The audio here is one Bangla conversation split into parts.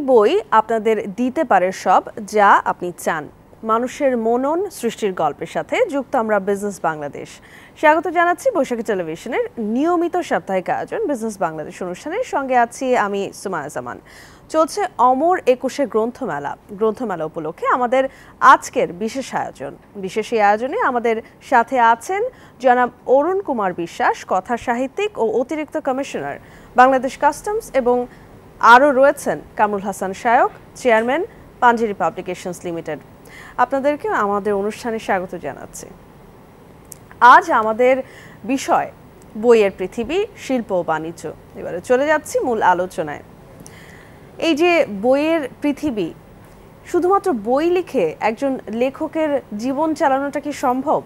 বই আপনাদের দিতে পারে সব যা আপনি চান। মানুষের মনন সৃষ্টির গল্পের সাথে যুক্ত আমরা বিজনেস বাংলাদেশ। স্বাগত জানাচ্ছি বৈশাখী টেলিভিশনের নিয়মিত সাপ্তাহিক আয়োজন বিজনেস বাংলাদেশ অনুষ্ঠানের সঙ্গে আছি আমি সুমায়া জামান। চলছে অমর ২১ গ্রন্থমেলা উপলক্ষে আমাদের আজকের বিশেষ আয়োজন। বিশেষ এই আয়োজনে আমাদের সাথে আছেন জনাব অরুণ কুমার বিশ্বাস, কথা সাহিত্যিক ও অতিরিক্ত কমিশনার বাংলাদেশ কাস্টমস, এবং আরও রয়েছেন Kamrul Hasan Shayak, chairman Panjeree publications limited. আপনাদেরকে আমাদের অনুষ্ঠানে স্বাগত জানাচ্ছি। আজ আমাদের বিষয় বইয়ের পৃথিবী, শিল্প ও বাণিজ্য। এবারে চলে যাচ্ছি মূল আলোচনায়। এই যে বইয়ের পৃথিবী, শুধুমাত্র বই লিখে একজন লেখকের জীবন চালানোটা কি সম্ভব?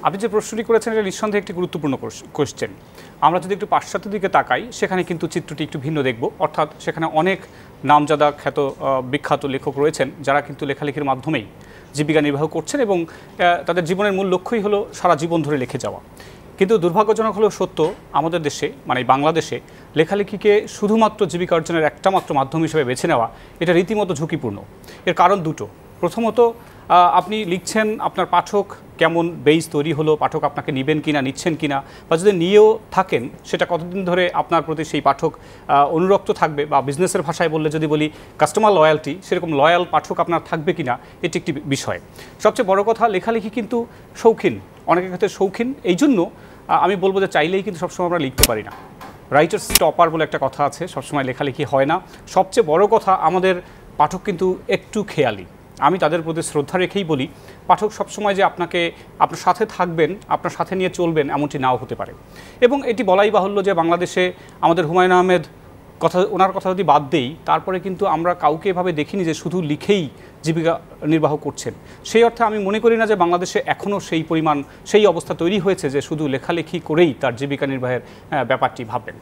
আপনি যে প্রশ্নটি করেছেন এটা নিঃসন্দেহে একটি গুরুত্বপূর্ণ কোশ্চেন। আমরা যদি একটু পাশ্চাত্যের দিকে তাকাই, সেখানে কিন্তু চিত্রটি একটু ভিন্ন দেখব। অর্থাৎ সেখানে অনেক নামজাদা বিখ্যাত লেখক রয়েছেন যারা কিন্তু লেখালেখির মাধ্যমেই জীবিকা নির্বাহ করছেন এবং তাদের জীবনের মূল লক্ষ্যই হলো সারা জীবন ধরে লিখে যাওয়া। কিন্তু দুর্ভাগ্যজনক হলেও সত্য, আমাদের দেশে মানে বাংলাদেশে লেখালেখিকে শুধুমাত্র জীবিকা অর্জনের একটা মাত্র মাধ্যম হিসেবে বেছে নেওয়া এটা রীতিমতো ঝুঁকিপূর্ণ। এর কারণ দুটো। প্রথমত, আপনি লিখছেন, আপনার পাঠক কেমন বেইজ তৈরি হলো, পাঠক আপনাকে নেবেন কিনা, নিচ্ছেন কিনা, বা যদি নিয়েও থাকেন সেটা কতদিন ধরে আপনার প্রতি সেই পাঠক অনুরক্ত থাকবে, বা বিজনেসের ভাষায় বললে যদি বলি কাস্টমার লয়্যালটি, সেরকম লয়াল পাঠক আপনার থাকবে কিনা, এটি একটি বিষয়। সবচেয়ে বড় কথা, লেখালেখি কিন্তু শৌখিন, অনেকের ক্ষেত্রে শৌখিন। এই জন্য আমি বলবো যে চাইলেই কিন্তু সবসময় আমরা লিখতে পারি না। রাইটার্স স্টপার বলে একটা কথা আছে, সবসময় লেখালেখি হয় না। সবচেয়ে বড় কথা, আমাদের পাঠক কিন্তু একটু খেয়ালি। আমি তাদের প্রতি শ্রদ্ধা রেখেই বলি, পাঠক সবসময় যে আপনার সাথে থাকবেন, আপনার সাথে নিয়ে চলবেন এমনটি নাও হতে পারে। এবং এটি বলাই বাহুল্য যে বাংলাদেশে আমাদের হুমায়ুন আহমেদ ওনার কথা যদি বাদ দেই, তারপরে কিন্তু আমরা কাউকে এভাবে দেখিনি যে শুধু লিখেই জীবিকা নির্বাহ করছেন। সেই অর্থে আমি মনে করি না যে বাংলাদেশে এখনও সেই অবস্থা তৈরি হয়েছে যে শুধু লেখালেখি করেই তার জীবিকা নির্বাহের ব্যাপারটি ভাববেন।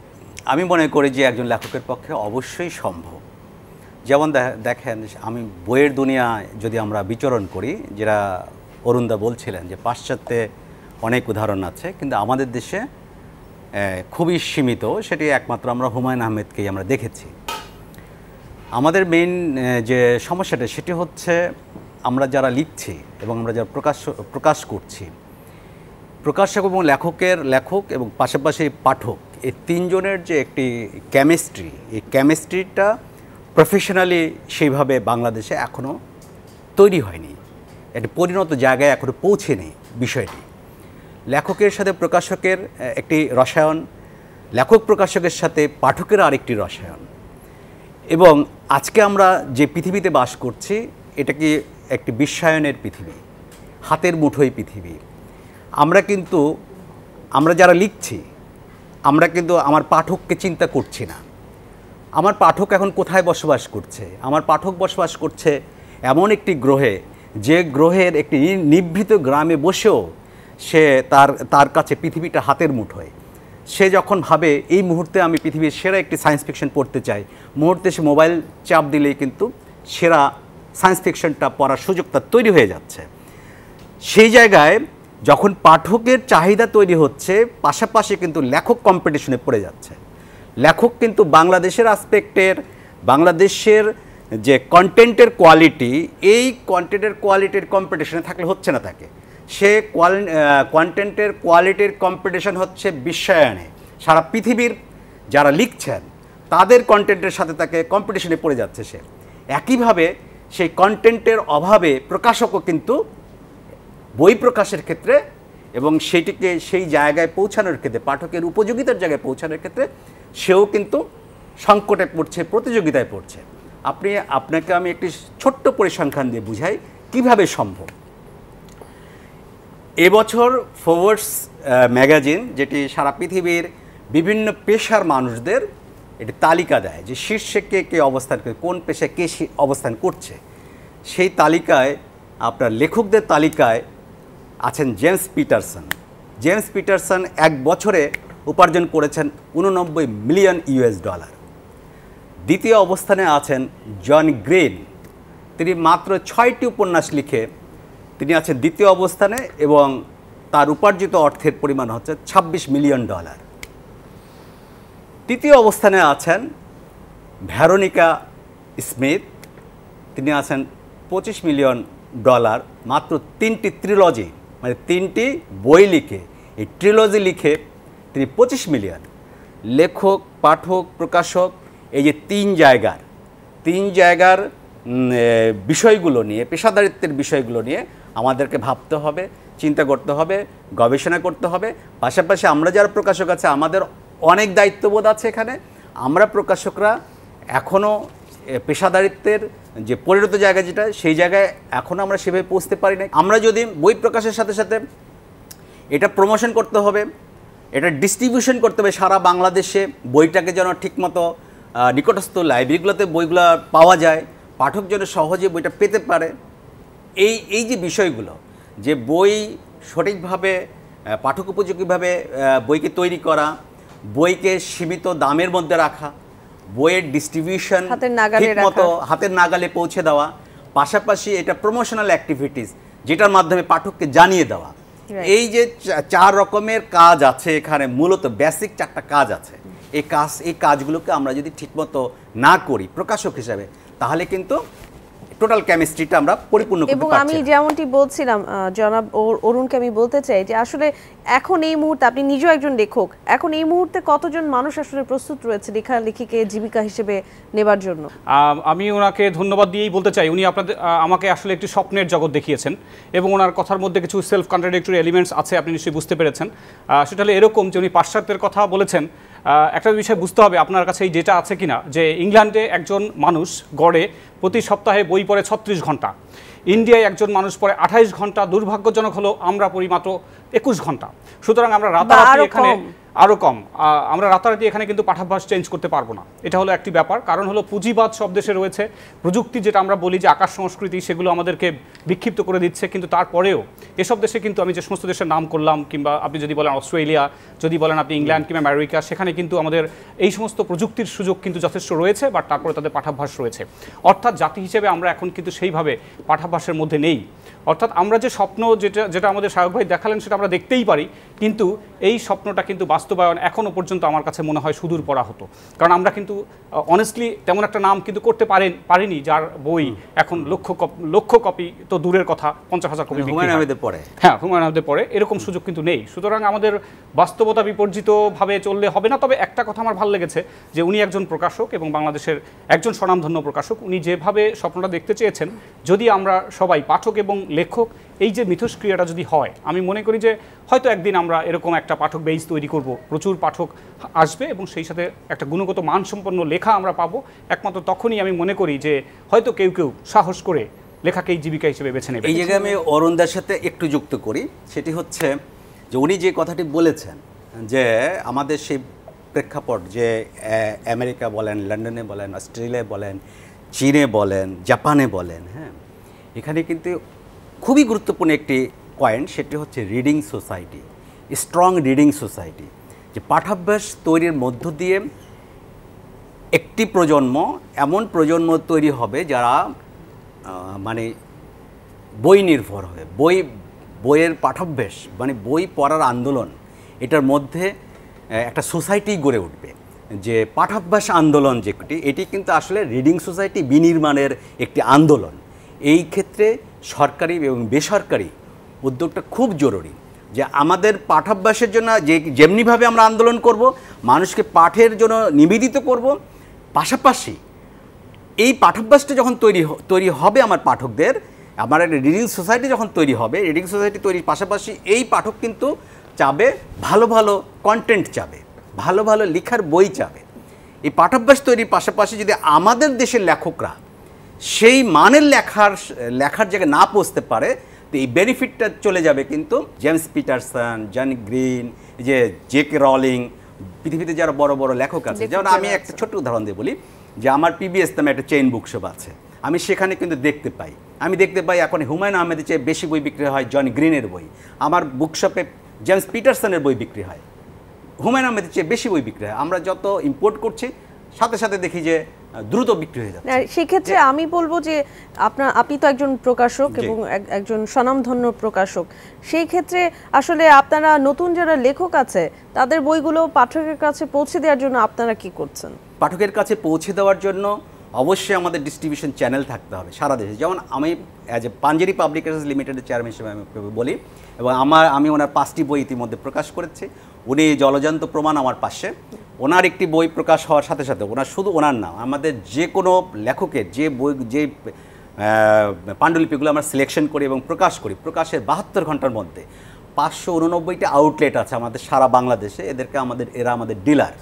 আমি মনে করি যে একজন লেখকের পক্ষে অবশ্যই সম্ভব। যেমন দেখেন, আমি বইয়ের দুনিয়ায় যদি আমরা বিচরণ করি, যেটা অরুণদা বলছিলেন যে পাশ্চাত্যে অনেক উদাহরণ আছে, কিন্তু আমাদের দেশে খুবই সীমিত। সেটি একমাত্র আমরা হুমায়ুন আহমেদকেই আমরা দেখেছি। আমাদের মেইন যে সমস্যাটা সেটি হচ্ছে, আমরা যারা লিখছি এবং আমরা যারা প্রকাশ করছি, প্রকাশক এবং লেখক এবং পাশাপাশি পাঠক, এই তিনজনের যে একটি কেমিস্ট্রি, এই কেমিস্ট্রিটা প্রফেশনালি সেইভাবে বাংলাদেশে এখনও তৈরি হয়নি, একটি পরিণত জায়গায় এখনও পৌঁছেনি বিষয়টি। লেখকের সাথে প্রকাশকের একটি রসায়ন, লেখক প্রকাশকের সাথে পাঠকের আরেকটি রসায়ন। এবং আজকে আমরা যে পৃথিবীতে বাস করছি, এটা কি একটি বিশ্বায়নের পৃথিবী, হাতের মুঠোয় পৃথিবী। আমরা যারা লিখছি, আমরা কিন্তু আমার পাঠককে চিন্তা করছি না। আমার পাঠক এখন কোথায় বসবাস করছে? আমার পাঠক বসবাস করছে এমন একটি গ্রহে, যে গ্রহের একটি নিভৃত গ্রামে বসেও সে তার কাছে পৃথিবীটা হাতের মুঠোয়। সে যখন ভাবে এই মুহূর্তে আমি পৃথিবীর সেরা একটি সায়েন্স ফিকশন পড়তে চাই, মুহূর্তে সে মোবাইল চাপ দিলেই কিন্তু সেরা সায়েন্স ফিকশনটা পড়ার সুযোগ তার তৈরি হয়ে যাচ্ছে। সেই জায়গায় যখন পাঠকের চাহিদা তৈরি হচ্ছে, পাশাপাশি কিন্তু লেখক কম্পিটিশনে পড়ে যাচ্ছে। লেখক কিন্তু বাংলাদেশের আসপেক্টের, বাংলাদেশের যে কন্টেন্টের কোয়ালিটি, এই কন্টেন্টের কোয়ালিটির কম্পিটিশনে থাকলে হচ্ছে না তাকে। সে কন্টেন্টের কোয়ালিটির কম্পিটিশন হচ্ছে বিশ্বায়নে। সারা পৃথিবীর যারা লিখছেন তাদের কন্টেন্টের সাথে তাকে কম্পিটিশনে পড়ে যাচ্ছে সে। একইভাবে সেই কন্টেন্টের অভাবে প্রকাশকও কিন্তু বই প্রকাশের ক্ষেত্রে এবং সেটিকে সেই জায়গায় পৌঁছানোর ক্ষেত্রে, পাঠকের উপযোগিতার জায়গায় পৌঁছানোর ক্ষেত্রে সেও কিন্তু সংকটে পড়ছে, প্রতিযোগিতায় পড়ছে। আপনাকে আমি একটি ছোট্ট পরিসংখ্যান দিয়ে বুঝাই কিভাবে সম্ভব। এবছর ফোর্বস ম্যাগাজিন, যেটি সারা পৃথিবীর বিভিন্ন পেশার মানুষদের একটি তালিকা দেয় যে শীর্ষে কে অবস্থান করে, কোন পেশায় কে অবস্থান করছে, সেই তালিকায় আপনার লেখকদের তালিকায় আছেন জেমস পিটারসন। জেমস পিটারসন এক বছরে উপার্জন করেছেন $89 মিলিয়ন। দ্বিতীয় অবস্থানে আছেন জন গ্রিন। তিনি মাত্র 6টি উপন্যাস লিখে তিনি আছেন দ্বিতীয় অবস্থানে এবং তার উপার্জিত অর্থের পরিমাণ হচ্ছে $26 মিলিয়ন। তৃতীয় অবস্থানে আছেন ভেরোনিকা স্মিথ, তিনি আছেন $25 মিলিয়ন, মাত্র 3টি ট্রিলজি, মানে 3টি বই লিখে, এই ট্রিলজি লিখে তিনি 25 মিলিয়ন। লেখক, পাঠক, প্রকাশক, এই যে 3 জায়গার বিষয়গুলো নিয়ে, পেশাদারিত্বের বিষয়গুলো নিয়ে আমাদেরকে ভাবতে হবে, চিন্তা করতে হবে, গবেষণা করতে হবে। পাশাপাশি আমরা যারা প্রকাশক আছে, আমাদের অনেক দায়িত্ববোধ আছে এখানে। আমরা প্রকাশকরা এখনও পেশাদারিত্বের যে পরিণত জায়গা যেটা, সেই জায়গায় এখনও আমরা সেভাবে পৌঁছতে পারি না। আমরা যদি বই প্রকাশের সাথে সাথে এটা প্রমোশন করতে হবে, এটা ডিস্ট্রিবিউশন করতে হবে সারা বাংলাদেশে, বইটাকে যেন ঠিকমতো নিকটস্থ লাইব্রেরিগুলোতে বইগুলো পাওয়া যায়, পাঠক যেন সহজে বইটা পেতে পারে। এই যে বিষয়গুলো, যে বই সঠিকভাবে পাঠক উপযোগীভাবে বইকে তৈরি করা, বইকে সীমিত দামের মধ্যে রাখা, বইয়ের ডিস্ট্রিবিউশন ঠিকমতো হাতের নাগালে পৌঁছে দেওয়া, পাশাপাশি এটা প্রমোশনাল অ্যাক্টিভিটিস যেটার মাধ্যমে পাঠককে জানিয়ে দেওয়া। এই যে 4 রকমের কাজ আছে এখানে, মূলত বেসিক 4টা কাজ আছে। এই কাজগুলোকে আমরা যদি ঠিকমতো না করি প্রকাশক হিসাবে, তাহলে কিন্তু টোটাল কেমিস্ট্রিটা আমরা পরিপূর্ণ করতে পারছি না। এবং আমি যেমনটি বলছিলাম জনাব অরুণকে আমি বলতে চাই যে আসলে এখন এই মুহূর্তে, আপনি নিজেও একজন লেখক, এখন এই মুহূর্তে কতজন মানুষ আসলে প্রস্তুত রয়েছে লেখালেখিকে জীবিকা হিসেবে নেবার জন্য? আমি ওনাকে ধন্যবাদ দিয়েই বলতে চাই, উনি আমাকে আসলে একটি স্বপ্নের জগৎ দেখিয়েছেন এবং ওনার কথার মধ্যে কিছু সেলফ কন্ট্রাডিক্টরি এলিমেন্টস আছে, আপনি নিশ্চয়ই বুঝতে পেরেছেন। সেটা হলো এরকম যে উনি পাশ্চাত্যের কথা বলেছেন। একটা বিষয় বুঝতে হবে আপনার কাছে এই ডেটা আছে কিনা, যে ইংল্যান্ডে একজন মানুষ গড়ে প্রতি সপ্তাহে বই পড়ে 36 ঘন্টা, ইন্ডিয়ায় একজন মানুষ পড়ে 28 ঘন্টা, দুর্ভাগ্যজনক হলো আমরা পড়ি মাত্র 21 ঘন্টা। সুতরাং আমরা রাতারাতি এখানে আরও কম, আমরা রাতারাতি এখানে কিন্তু পাঠাভ্যাস চেঞ্জ করতে পারবো না। এটা হলো একটি ব্যাপার। কারণ হলো পুঁজিবাদ সব দেশে রয়েছে, প্রযুক্তি যেটা আমরা বলি যে আকাশ সংস্কৃতি, সেগুলো আমাদেরকে বিক্ষিপ্ত করে দিচ্ছে। কিন্তু তারপরেও এসব দেশে কিন্তু আমি যে সমস্ত দেশের নাম করলাম, কিংবা আপনি যদি বলেন অস্ট্রেলিয়া, যদি বলেন আপনি ইংল্যান্ড কিংবা আমেরিকা, সেখানে কিন্তু আমাদের এই সমস্ত প্রযুক্তির সুযোগ কিন্তু যথেষ্ট রয়েছে, বাট তারপরে তাদের পাঠাভ্যাস রয়েছে। অর্থাৎ জাতি হিসেবে আমরা এখন কিন্তু সেইভাবে পাঠাভ্যাসের মধ্যে নেই। অর্থাৎ আমরা যে স্বপ্ন যেটা আমাদের শায়ক ভাই দেখালেন, সেটা আমরা দেখতেই পারি, কিন্তু এই স্বপ্নটা কিন্তু বাস্তবায়ন এখনও পর্যন্ত আমার কাছে মনে হয় সুদূর পড়া হতো। কারণ আমরা কিন্তু অনেস্টলি তেমন একটা নাম কিন্তু করতে পারিনি যার বই এখন লক্ষ কপি তো দূরের কথা, 50,000 কপি পড়ে। হ্যাঁ, হুমায়ুন আহমেদের পড়ে, এরকম সুযোগ কিন্তু নেই। সুতরাং আমাদের বাস্তবতা বিপর্জিতভাবে চললে হবে না। তবে একটা কথা আমার ভালো লেগেছে যে উনি একজন প্রকাশক এবং বাংলাদেশের একজন স্বনামধন্য প্রকাশক। উনি যেভাবে স্বপ্নটা দেখতে চেয়েছেন, যদি আমরা সবাই পাঠক এবং লেখক এই যে মিথস্ক্রিয়াটা যদি হয়, আমি মনে করি যে হয়তো একদিন আমরা এরকম একটা পাঠক বেস তৈরি করব, প্রচুর পাঠক আসবে এবং সেই সাথে একটা গুণগত মানসম্পন্ন লেখা আমরা পাবো। একমাত্র তখনই আমি মনে করি যে হয়তো কেউ সাহস করে লেখাকেই জীবিকা হিসেবে বেছে নেবে। এই জায়গায় আমি অরুণদার সাথে একটু যুক্ত করি। সেটি হচ্ছে যে উনি যে কথাটি বলেছেন যে আমাদের সেই প্রেক্ষাপট, যে আমেরিকা বলেন, লন্ডনে বলেন, অস্ট্রেলিয়া বলেন, চীনে বলেন, জাপানে বলেন, হ্যাঁ, এখানে কিন্তু খুবই গুরুত্বপূর্ণ একটি পয়েন্ট, সেটি হচ্ছে reading society, strong reading society. যে পাঠাভ্যাস তৈরির মধ্য দিয়ে একটি প্রজন্ম, এমন প্রজন্ম তৈরি হবে যারা মানে বই নির্ভর হবে, বইয়ের পাঠাভ্যাস, মানে বই পড়ার আন্দোলন, এটার মধ্যে একটা সোসাইটি গড়ে উঠবে। যে পাঠাভ্যাস আন্দোলন যেটি, এটি কিন্তু আসলে রিডিং সোসাইটি বিনির্মাণের একটি আন্দোলন। এই ক্ষেত্রে সরকারি এবং বেসরকারি উদ্যোগটা খুব জরুরি। যে আমাদের পাঠাভ্যাসের জন্য যেমনিভাবে আমরা আন্দোলন করব, মানুষকে পাঠের জন্য নিবেদিত করব, পাশাপাশি এই পাঠাভ্যাসটা যখন তৈরি হবে আমার পাঠকদের, আমার একটা রিডিং সোসাইটি যখন তৈরি হবে, রিডিং সোসাইটি তৈরির পাশাপাশি এই পাঠক কিন্তু চাবে ভালো ভালো কন্টেন্ট, চাবে ভালো ভালো লেখার বই চাবে। এই পাঠাভ্যাস তৈরির পাশাপাশি যদি আমাদের দেশের লেখকরা সেই মানের লেখার জায়গায় না পৌঁছতে পারে, তো এই বেনিফিটটা চলে যাবে কিন্তু জেমস পিটারসন, জন গ্রিন, যে জে.কে রলিং, পৃথিবীতে যারা বড় বড় লেখক আছে। যেমন আমি একটা ছোট্ট উদাহরণ দিয়ে বলি, যে আমার পিবিএস নামে একটা চেইন বুকশপ আছে, আমি সেখানে কিন্তু দেখতে পাই এখন হুমায়ুন আহমেদের চেয়ে বেশি বই বিক্রি হয় জন গ্রিনের বই। আমার বুকশপে জেমস পিটারসনের বই বিক্রি হয়, হুমায়ুন আহমেদের চেয়ে বেশি বই বিক্রি হয়। আমরা যত ইম্পোর্ট করছি, সাথে সাথে দেখি যে দ্রুত বিক্রি হয়ে যাচ্ছে। সেক্ষেত্রে আমি বলবো যে আপনি তো একজন প্রকাশক এবং একজন স্বনামধন্য প্রকাশক, সেই ক্ষেত্রে আসলে আপনারা নতুন যারা লেখক আছে তাদের বইগুলো পাঠকের কাছে পৌঁছে দেওয়ার জন্য আপনারা কি করছেন? পাঠকের কাছে পৌঁছে দেওয়ার জন্য অবশ্যই আমাদের ডিস্ট্রিবিউশন চ্যানেল থাকতে হবে সারা দেশে। যেমন আমি অ্যাজ এ পাঞ্জেরি পাবলিকেশনস লিমিটেডের চেয়ারম্যান হিসেবে আমি বলি, এবং আমি ওনার 5টি বই ইতিমধ্যে প্রকাশ করেছি। উনি জলজান্ত প্রমাণ আমার পাশে। ওনার একটি বই প্রকাশ হওয়ার সাথে সাথে শুধু ওনার না, আমাদের যে কোনো লেখকের যে পাণ্ডুলিপিগুলো আমরা সিলেকশন করি এবং প্রকাশ করি, প্রকাশের 72 ঘন্টার মধ্যে 589টা আউটলেট আছে আমাদের সারা বাংলাদেশে, এরা আমাদের ডিলার।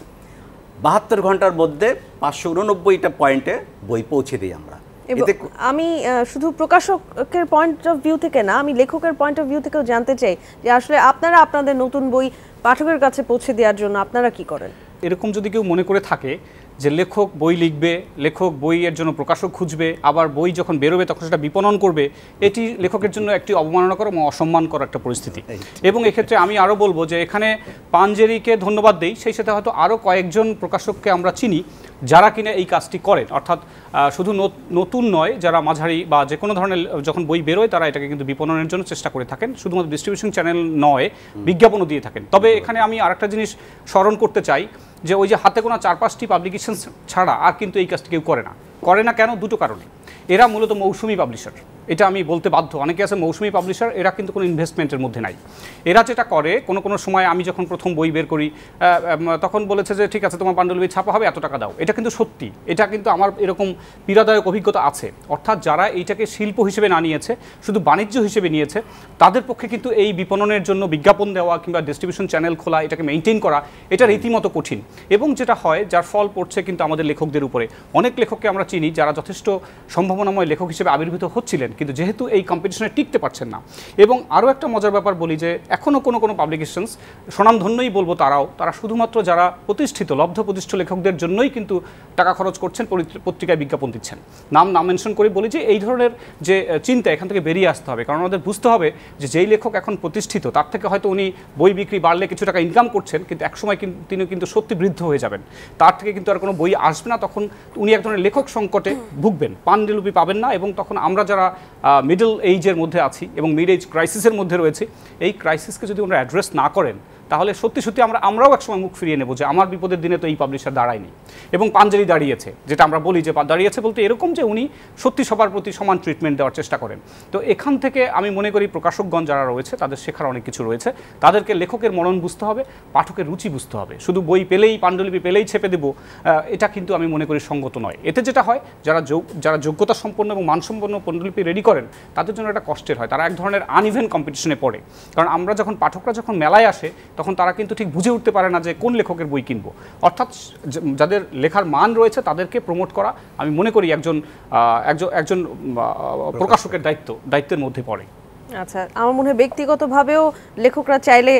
72 ঘন্টার মধ্যে 589টা পয়েন্টে বই পৌঁছে দিই আমরা। আমি শুধু প্রকাশকের পয়েন্ট অফ ভিউ থেকে না, আমি লেখকের পয়েন্ট অফ ভিউ থেকেও জানতে চাই যে আসলে আপনারা আপনাদের নতুন বই পাঠকের কাছে পৌঁছে দেওয়ার জন্য আপনারা কি করেন? এরকম যদি কেউ মনে করে থাকে যে লেখক বই লিখবে, লেখক বইয়ের জন্য প্রকাশক খুঁজবে, আবার বই যখন বেরোবে তখন সেটা বিপণন করবে, এটি লেখকের জন্য একটি অবমাননাকর এবং অসম্মানকর একটা পরিস্থিতি। এবং এক্ষেত্রে আমি আরও বলবো যে এখানে পাঞ্জেরিকে ধন্যবাদ দেই, সেই সাথে হয়তো আরও কয়েকজন প্রকাশককে আমরা চিনি যারা কিনা এই কাজটি করেন। অর্থাৎ শুধু নতুন নয়, যারা মাঝারি বা যে কোনো ধরনের যখন বই বেরোয় তারা এটাকে কিন্তু বিপণনের জন্য চেষ্টা করে থাকেন, শুধুমাত্র ডিস্ট্রিবিউশন চ্যানেল নয়, বিজ্ঞাপনও দিয়ে থাকেন। তবে এখানে আমি আরেকটা জিনিস স্মরণ করতে চাই যে ওই যে হাতে গোনা 4-5টি পাবলিকেশন ছাড়া আর কিন্তু এই কাজটি কেউ করে না কেন? দুটো কারণে। এরা মূলত মৌসুমি পাবলিশার, এটা আমি বলতে বাধ্য। অনেকে আছে মৌসুমি পাবলিশার, এরা কিন্তু কোনো ইনভেস্টমেন্টের মধ্যে নাই। এরা যেটা করে, কোনো সময় আমি যখন প্রথম বই বের করি তখন বলেছে যে ঠিক আছে তোমার পাণ্ডুলিপি ছাপা হবে, এত টাকা দাও। এটা কিন্তু সত্যি, এটা কিন্তু আমার এরকম পীড়াদায়ক অভিজ্ঞতা আছে। অর্থাৎ যারা এইটাকে শিল্প হিসেবে না নিয়েছে, শুধু বাণিজ্য হিসেবে নিয়েছে, তাদের পক্ষে কিন্তু এই বিপণনের জন্য বিজ্ঞাপন দেওয়া কিংবা ডিস্ট্রিবিউশন চ্যানেল খোলা, এটাকে মেনটেন করা, এটা রীতিমতো কঠিন। এবং যেটা হয়, যার ফল পড়ছে কিন্তু আমাদের লেখকদের উপরে। অনেক লেখককে আমরা চিনি যারা যথেষ্ট সম্ভাবনাময় লেখক হিসেবে আবির্ভূত হচ্ছিলেন, কিন্তু যেহেতু এই কম্পিটিশনে টিকতে পারছেন না। এবং আরও একটা মজার ব্যাপার বলি যে এখনও কোনো পাবলিকেশনস, স্বনামধন্যই বলবো তারা শুধুমাত্র যারা প্রতিষ্ঠিত লব্ধ প্রতিষ্ঠিত লেখকদের জন্যই কিন্তু টাকা খরচ করছেন, পত্রিকায় বিজ্ঞাপন দিচ্ছেন। নাম মেনশন করে বলি যে এই ধরনের যে চিন্তা এখান থেকে বেরিয়ে আসতে হবে, কারণ আমাদের বুঝতে হবে যে যেই লেখক এখন প্রতিষ্ঠিত তার থেকে হয়তো উনি বই বিক্রি বাড়লে কিছু টাকা ইনকাম করছেন, কিন্তু একসময় তিনি কিন্তু সত্যি বৃদ্ধ হয়ে যাবেন, তার থেকে কিন্তু আর কোনো বই আসবে না, তখন উনি এক ধরনের লেখক সংকটে ভুগবেন, পাণ্ডুলিপি পাবেন না। এবং তখন আমরা যারা মিডল এইজের মধ্যে আছি এবং মিড এজ ক্রাইসিসের মধ্যে রয়েছে, এই ক্রাইসিসকে যদি আমরা অ্যাড্রেস না করেন তাহলে সত্যি আমরাও একসময় মুখ ফিরিয়ে নেব যে আমার বিপদের দিনে তো এই পাবলিশার দাঁড়ায়নি এবং পাঞ্জেরি দাঁড়িয়েছে। যেটা আমরা বলি যে দাঁড়িয়েছে বলতে এরকম যে উনি সত্যি সবার প্রতি সমান ট্রিটমেন্ট দেওয়ার চেষ্টা করেন। তো এখান থেকে আমি মনে করি প্রকাশকগণ যারা রয়েছে তাদের শেখার অনেক কিছু রয়েছে। তাদেরকে লেখকের মনন বুঝতে হবে, পাঠকের রুচি বুঝতে হবে। শুধু বই পেলেই, পাণ্ডুলিপি পেলেই ছেপে দেবো, এটা কিন্তু আমি মনে করি সঙ্গত নয়। এতে যেটা হয়, যারা যোগ্যতা সম্পন্ন এবং মানসম্পন্ন পাণ্ডুলিপি রেডি করেন তাদের জন্য এটা কষ্টের হয়, তারা এক ধরনের আনইভেন কম্পিটিশনে পড়ে। কারণ পাঠকরা যখন মেলায় আসে তখন তারা কিন্তু ঠিক বুঝে উঠতে পারে না যে কোন লেখকের বই কিনবো। অর্থাৎ যাদের লেখার মান রয়েছে তাদেরকে প্রমোট করা আমি মনে করি একজন প্রকাশকের দায়িত্বের মধ্যে পড়ে। আচ্ছা, আমার মনে হয় ব্যক্তিগতভাবেও লেখকরা চাইলে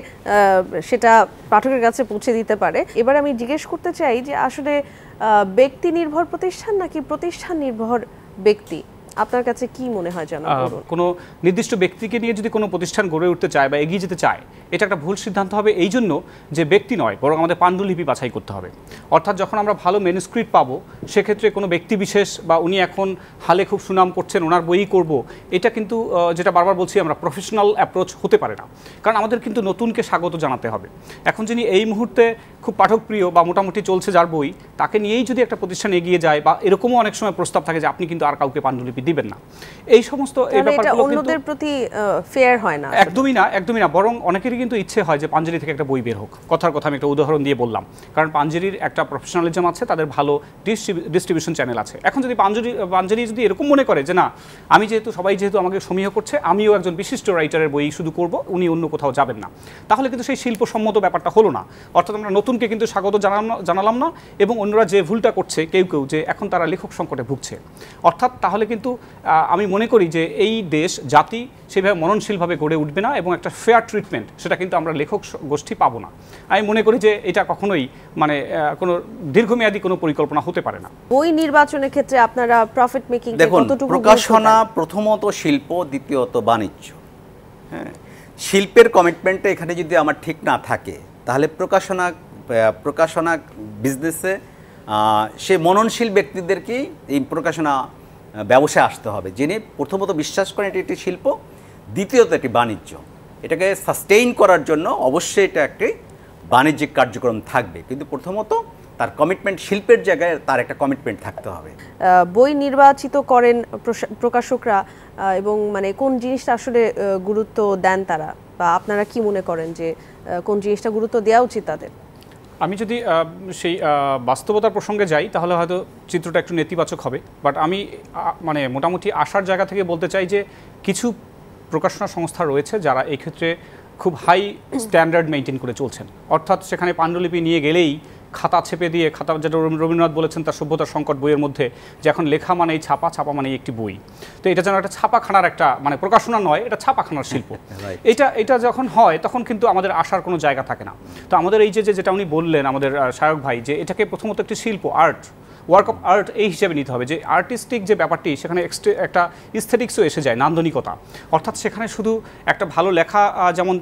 সেটা পাঠকের কাছে পৌঁছে দিতে পারে। এবার আমি জিজ্ঞেস করতে চাই যে আসলে ব্যক্তি নির্ভর প্রতিষ্ঠান নাকি প্রতিষ্ঠান নির্ভর ব্যক্তি, আপনার কাছে কি মনে হয়? জানা কোনো নির্দিষ্ট ব্যক্তিকে নিয়ে যদি কোনো প্রতিষ্ঠান গড়ে উঠতে চায় বা এগিয়ে যেতে চায়, এটা একটা ভুল সিদ্ধান্ত হবে। এই জন্য যে ব্যক্তি নয়, বরং আমাদের পাণ্ডুলিপি বাছাই করতে হবে। অর্থাৎ যখন আমরা ভালো ম্যানুস্ক্রিপ্ট পাবো, সেক্ষেত্রে কোনো ব্যক্তি বিশেষ বা উনি এখন হালে খুব সুনাম করছেন ওনার বইই করব, এটা কিন্তু যেটা বারবার বলছি আমরা, প্রফেশনাল অ্যাপ্রোচ হতে পারে না। কারণ আমাদের কিন্তু নতুনকে স্বাগত জানাতে হবে। এখন যিনি এই মুহূর্তে খুব পাঠকপ্রিয় বা মোটামুটি চলছে যার বই, তাকে নিয়েই যদি একটা প্রতিষ্ঠান এগিয়ে যায়, বা এরকমও অনেক সময় প্রস্তাব থাকে যে আপনি কিন্তু আর কাউকে পাণ্ডুলিপি দিবেন না, এই সমস্ত অন্যদের প্রতি ফেয়ার হয় না। একদমই না, বরং অনেকেরই কিন্তু ইচ্ছে হয় যে পাঞ্জেরি থেকে একটা বই বের হোক। কথার কথা আমি একটা উদাহরণ দিয়ে বললাম, কারণ পাঞ্জেরির একটা প্রফেশনালিজম আছে, তাদের ভালো ডিস্ট্রিবিউশন চ্যানেল আছে। এখন যদি পাঞ্জেরি যদি এরকম মনে করে যে না, সবাই যেহেতু আমাকে সমীহ করছে, আমিও একজন বিশিষ্ট রাইটারের বই শুধু করব, উনি অন্য কোথাও যাবেন না, তাহলে কিন্তু সেই শিল্পসম্মত ব্যাপারটা হলো না। অর্থাৎ আমরা নতুনকে কিন্তু স্বাগত জানালাম না, এবং অন্যরা যে ভুলটা করছে কেউ যে এখন তারা লেখক সংকটে ভুগছে। অর্থাৎ তাহলে কিন্তু আমি মনে করি যে এই দেশ জাতি সেভাবে মননশীলভাবে গড়ে উঠবে না, এবং একটা ফেয়ার ট্রিটমেন্ট সেটা কিন্তু আমরা লেখক গোষ্ঠী পাবো না। আমি মনে করি যে এটা কখনোই কোনো দীর্ঘমেয়াদী কোনো পরিকল্পনা হতে পারে না। বই নির্বাচনের ক্ষেত্রে আপনারা প্রফিট মেকিং কতটুকু? প্রকাশনা প্রথমত শিল্প, দ্বিতীয়ত বাণিজ্য। হ্যাঁ, শিল্পের কমিটমেন্টটা এখানে যদি আমার ঠিক না থাকে, তাহলে প্রকাশনা বিজনেসে সে মননশীল ব্যক্তিদেরকেই এই প্রকাশনা ব্যবসায় আসতে হবে, যিনি প্রথমত বিশ্বাস করেন এটি একটি শিল্প, দ্বিতীয়ত একটি বাণিজ্য। এটাকে সাস্টেইন করার জন্য অবশ্যই এটা একটি বাণিজ্যিক কার্যক্রম থাকবে, কিন্তু প্রথমত তার কমিটমেন্ট শিল্পের জায়গায় তার একটা কমিটমেন্ট থাকতে হবে। বই নির্বাচিত করেন প্রকাশকরা এবং মানে কোন জিনিসটা আসলে গুরুত্ব দেন তারা, বা আপনারা কি মনে করেন যে কোন জিনিসটা গুরুত্ব দেওয়া উচিত তাদের? আমি যদি সেই বাস্তবতার প্রসঙ্গে যাই তাহলে হয়তো চিত্রটা একটু নেতিবাচক হবে, বাট আমি মানে মোটামুটি আসার জায়গা থেকে বলতে চাই যে কিছু প্রকাশনা সংস্থা রয়েছে যারা এই ক্ষেত্রে খুব হাই স্ট্যান্ডার্ড মেনটেন করে চলছেন। অর্থাৎ সেখানে পাণ্ডুলিপি নিয়ে গেলেই খাতা ছেপে দিয়ে, খাতা যেটা রবীন্দ্রনাথ বলেছেন তার সভ্যতার সংকট বইয়ের মধ্যে, যে এখন লেখা মানেই ছাপা, ছাপা মানেই একটি বই। তো এটা যেন একটা ছাপাখানার একটা মানে প্রকাশনা নয়, এটা ছাপাখানার শিল্প। এটা যখন হয় তখন কিন্তু আমাদের আসার কোনো জায়গা থাকে না। তো আমাদের এই যেটা উনি বললেন আমাদের শায়ক ভাই, যে এটাকে প্রথমত একটি শিল্প, আর্ট, ওয়ার্ক অফ আর্ট এই হিসেবে নিতে হবে, যে আর্টিস্টিক যে ব্যাপারটি সেখানে একটা স্থেটিক্সও এসে যায়, নান্দনিকতা। অর্থাৎ সেখানে শুধু একটা ভালো লেখা যেমন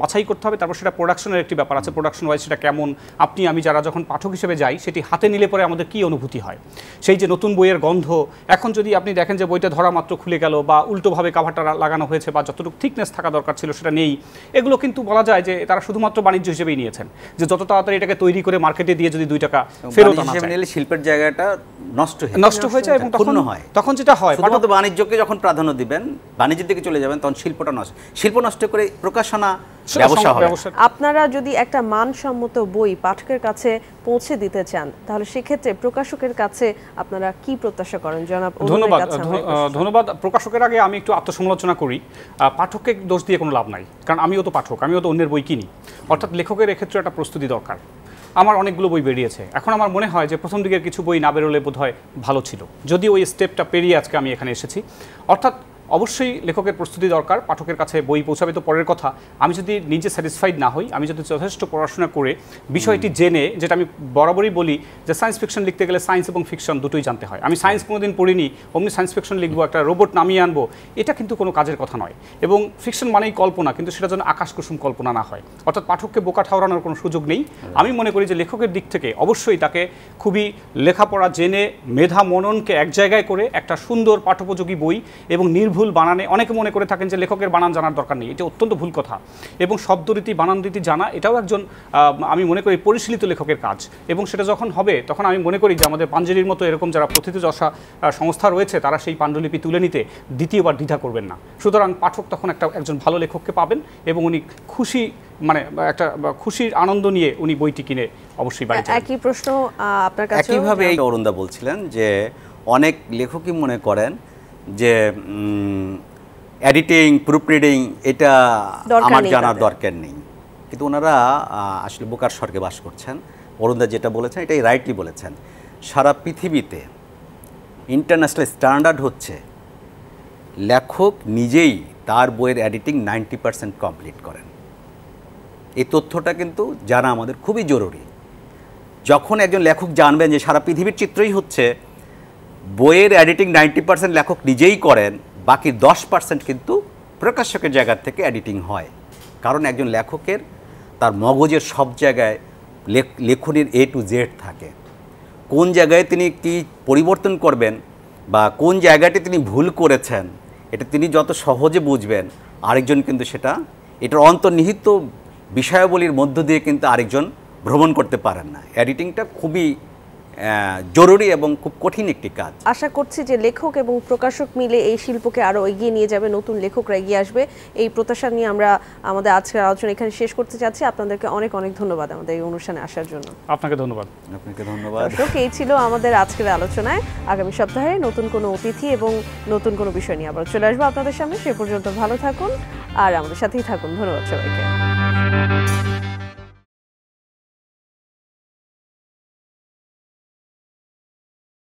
বাছাই করতে হবে, তারপর সেটা প্রোডাকশনের একটি ব্যাপার আছে, প্রোডাকশন ওয়াইজ সেটা কেমন, আপনি আমি যারা যখন পাঠক হিসেবে যাই সেটি হাতে নিলে পরে আমাদের কী অনুভূতি হয়, সেই যে নতুন বইয়ের গন্ধ। এখন যদি আপনি দেখেন যে বইটা ধরা মাত্র খুলে গেল, বা উল্টোভাবে কাভারটা লাগানো হয়েছে, বা যতটুকু থিকনেস থাকা দরকার ছিল সেটা নেই, এগুলো কিন্তু বলা যায় যে তারা শুধুমাত্র বাণিজ্য হিসেবেই নিয়েছেন, যে যত তাড়াতাড়ি এটাকে তৈরি করে মার্কেটে দিয়ে যদি 2 টাকা ফেরত আনা যায়, শিল্পের জায়গাটা নষ্ট হয়ে যায়। এবং তখন যেটা হয়, শুধুমাত্র বাণিজ্যকে যখন প্রাধান্য দিবেন, বাণিজ্যের দিকে চলে যাবেন, তখন শিল্প নষ্ট করে প্রকাশনা ব্যবসা হবে। আপনারা যদি একটা মানসম্মত বই পাঠকের কাছে পৌঁছে দিতে চান, তাহলে সেক্ষেত্রে প্রকাশকের কাছে আপনারা কি প্রত্যাশা করেন? জনাব, ধন্যবাদ। প্রকাশকের আগে আমি একটু আত্মসমালোচনা করি। পাঠককে দোষ দিয়ে কোনো লাভ নাই, কারণ আমিও তো পাঠক, আমিও তো অন্যের বই কিনি। অর্থাৎ লেখকের এক্ষেত্রে একটা প্রস্তুতি দরকার। আমার অনেকগুলো বই বেরিয়েছে, এখন আমার মনে হয় যে প্রথম দিকের কিছু বই না বেরোলে বোধহয় ভালো ছিল, যদি ওই স্টেপটা পেরিয়ে আজকে আমি এখানে এসেছি। অর্থাৎ অবশ্যই লেখকের প্রস্তুতি দরকার, পাঠকের কাছে বই পৌঁছাবে তো পরের কথা। আমি যদি নিজে স্যাটিসফাইড না হই, আমি যদি যথেষ্ট পড়াশোনা করে বিষয়টি জেনে, যেটা আমি বরাবরই বলি যে সায়েন্স ফিকশন লিখতে গেলে সায়েন্স এবং ফিকশন দুটোই জানতে হয়। আমি সায়েন্স কোনোদিন পড়িনি, অমনি সায়েন্স ফিকশন লিখবো, একটা রোবট নামিয়ে আনবো, এটা কিন্তু কোনো কাজের কথা নয়। এবং ফিকশন মানেই কল্পনা, কিন্তু সেটা যেন আকাশ কুসুম কল্পনা না হয়। অর্থাৎ পাঠককে বোকা ঠাওরানোর কোনো সুযোগ নেই। আমি মনে করি যে লেখকের দিক থেকে অবশ্যই তাকে খুবই লেখাপড়া জেনে, মেধা মননকে এক জায়গায় করে একটা সুন্দর পাঠোপযোগী বই এবং নির্ভুল বানানে, অনেকে মনে করে থাকেন যে লেখকের বানান জানার দরকার নেই, এটা অত্যন্ত ভুল কথা। এবং শব্দরীতি, বানানরীতি জানা এটাও একজন আমি মনে করি পরিশীলিত লেখকের কাজ। এবং সেটা যখন হবে তখন আমি মনে করি যে আমাদের পাঞ্জেরির মতো এরকম যারা প্রথিতযশা সংস্থা রয়েছে তারা সেই পাণ্ডুলিপি তুলে নিতে দ্বিতীয়বার দ্বিধা করবেন না। সুতরাং পাঠক তখন একজন ভালো লেখককে পাবেন এবং উনি খুশি, মানে একটা খুশির আনন্দ নিয়ে উনি বইটি কিনে অবশ্যই বাড়ি যাবেন। একই প্রশ্ন আপনার কাছে। একইভাবে অরুণদা বলছিলেন যে অনেক লেখকই মনে করেন যে এডিটিং, প্রুফ রিডিং এটা আমার জানার দরকার নেই, কিন্তু ওনারা আসলে বোকার স্বর্গে বাস করছেন। অরুণদা যেটা বলেছেন এটাই রাইটলি বলেছেন। সারা পৃথিবীতে ইন্টারন্যাশনাল স্ট্যান্ডার্ড হচ্ছে লেখক নিজেই তার বইয়ের এডিটিং 90% কমপ্লিট করেন। এই তথ্যটা কিন্তু জানা আমাদের খুবই জরুরি। যখন একজন লেখক জানবেন যে সারা পৃথিবীর চিত্রই হচ্ছে বইয়ের এডিটিং 90% লেখক নিজেই করেন, বাকি 10% কিন্তু প্রকাশকের জায়গা থেকে এডিটিং হয়। কারণ একজন লেখকের তার মগজের সব জায়গায় লেখনের A to Z থাকে। কোন জায়গায় তিনি কি পরিবর্তন করবেন বা কোন জায়গাটি তিনি ভুল করেছেন, এটা তিনি যত সহজে বুঝবেন, আরেকজন কিন্তু এটার অন্তর্নিহিত বিষয়াবলীর মধ্য দিয়ে কিন্তু আরেকজন ভ্রমণ করতে পারেন না। এডিটিংটা খুবই জরুরি এবং খুব কঠিন একটি কাজ। আশা করছি যে লেখক এবং প্রকাশক মিলে এই শিল্পকে আরো এগিয়ে নিয়ে যাবে, নতুন লেখকরা এগিয়ে আসবে, এই প্রত্যাশা নিয়ে আমরা আমাদের আজকের আলোচনা এখানে শেষ করতে চাচ্ছি। আপনাদেরকে অনেক অনেক ধন্যবাদ আমাদের এই অনুষ্ঠানে আসার জন্য। আপনাকে ধন্যবাদ। আপনাকে ধন্যবাদ। দর্শক, এই ছিল আমাদের আজকের আলোচনায়। আগামী সপ্তাহে নতুন কোনো অতিথি এবং নতুন কোনো বিষয় নিয়ে আবার চলে আসবো আপনাদের সামনে। সে পর্যন্ত ভালো থাকুন আর আমাদের সাথেই থাকুন। ধন্যবাদ সবাইকে।